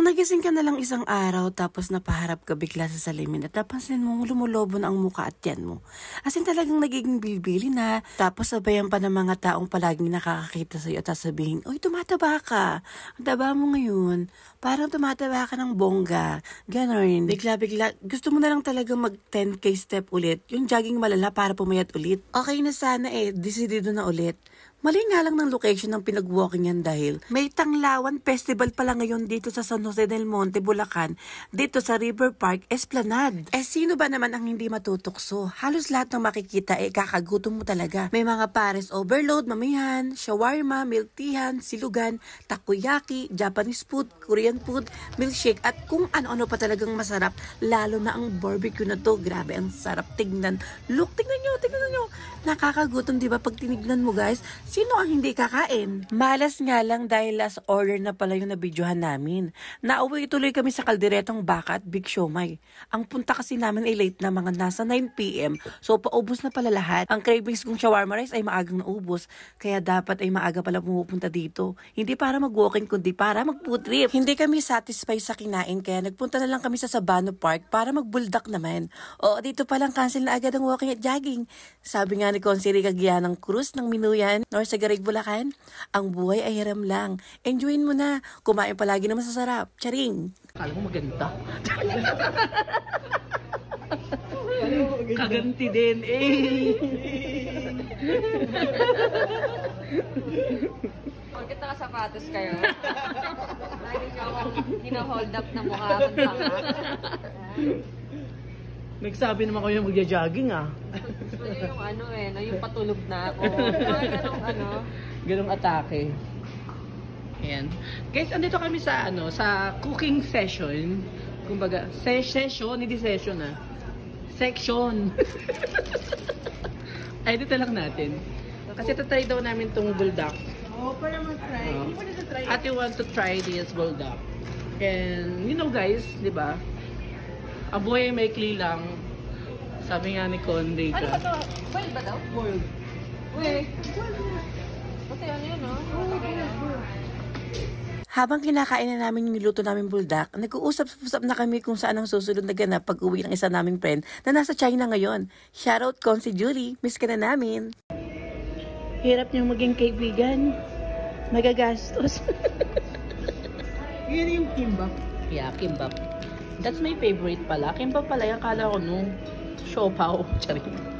nagising ka na lang isang araw tapos napaharap ka bigla sa salamin at napansin mo lumulobo na ang muka at tiyan mo. As in talagang nagiging bilbili na. Tapos sabayan pa ng mga taong palaging nakakakita sa'yo at sasabihin, "Uy, tumataba ka. Ang taba mo ngayon. Parang tumataba ka ng bongga." Ganon. Bigla-bigla, gusto mo na lang talaga mag 10K step ulit. Yung jogging malala para pumayat ulit. Okay na sana decidido na ulit. Mali nga lang ng location ng pinag-walking yan dahil may Tanglawan Festival pala ngayon dito sa San Jose del Monte, Bulacan, dito sa River Park, Esplanade. Sino ba naman ang hindi matutukso? Halos lahat ng makikita kakagutom mo talaga. May mga pares overload, mamihan, shawarma, milk teahan, silugan, takoyaki, Japanese food, Korean food, milkshake at kung ano-ano pa talagang masarap, lalo na ang barbecue na to. Grabe, ang sarap tignan. Look, tignan nyo. Nakakagutom, di ba? Pag tinignan mo guys, sino ang hindi kakain? Malas nga lang dahil last order na pala yung nabidyohan namin. Nauwi tuloy kami sa kalderetang baka at big siomay. Ang punta kasi namin ay late na, mga nasa 9 PM. So paubos na pala lahat. Ang cravings kong shawarma rice ay maagang naubos. Kaya dapat ay maaga pala pumupunta dito. Hindi para mag-walking kundi para mag-food trip. Hindi kami satisfied sa kinain kaya nagpunta na lang kami sa Sabano Park para mag-buldak naman. O dito palang cancel na agad ang walking at jogging. Sabi nga ni Consiri Cagianang Cruz ng Minuyan, North Sagarig, Bulacan, ang buhay ay hiram lang. Enjoyin mo na. Kumain palagi na masasarap. Charing! Akala mo maganda. Kaganti din Bakit nakasapatos kayo? Lagi nyo akong hino-hold up na mukha akong tanga. Nagsabi naman kayo magja-jogging Gusto nyo yung yung patulog na ako. Ganong atake. Ayan. Guys, andito kami sa sa cooking session. Kumbaga, session, hindi session section. Ay, dito lang natin. Kasi tatry daw namin tong buldak. Para mag-try. Hindi mo na try. Ate want to try this buldak. And, guys, di ba? Ang buhay may lang. Sabi nga ni Conde ka. Ano ba ito? Boiled ba daw? Boiled. Wait. Kasi Habang kinakain na namin yung niluto namin buldak, nag-uusap-usap na kami kung saan ang susunod na ganap pag uwi ng isa naming friend na nasa China ngayon. Shoutout Consi Julie, miss ka na namin. Hirap niyang maging kaibigan. Magagastos. Yun yung kimbap. Yeah, kimbap. That's my favorite pala. Kimbap pala yung kala ko nung siopaw. Charing.